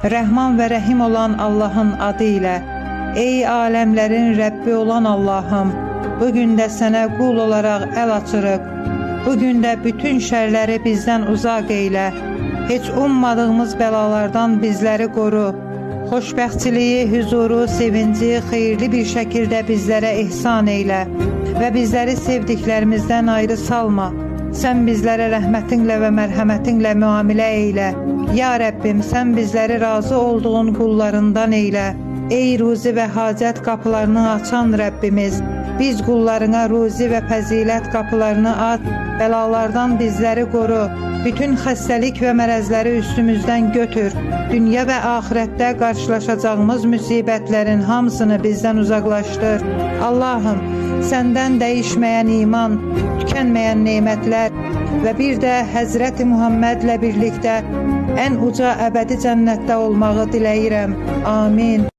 Rəhman və Rəhim olan Allahın adı ilə. Ey aləmlərin Rəbbi olan Allahım, bugün də sənə qul olaraq əl açırıq. Bugün də bütün şərləri bizdən uzaq eylə. Heç ummadığımız bəlalardan bizləri qoru. Xoşbəxtçiliyi, huzuru, sevinci xeyirli bir şəkildə bizlərə ihsan eylə və bizləri sevdiklərimizdən ayrı salma. Sən bizlərə rəhmətinlə və mərhəmətinlə müamilə eylə. Ya Rəbbim, sən bizləri razı olduğun qullarından eylə. Ey ruzi və hacət qapılarını açan Rəbbimiz, biz qullarına ruzi və fəzilət qapılarını aç, bəlalardan bizləri qoru, bütün xəstəlik və mərəzləri üstümüzdən götür, dünya və axirətdə qarşılaşacağımız müsibətlərin hamısını bizdən uzaqlaşdır. Allahım, səndən dəyişməyən iman, tükənməyən nemətlər və bir də Həzrəti Muhammedlə birlikdə ən uca əbədi cənnətdə olmağı diləyirəm. Amin.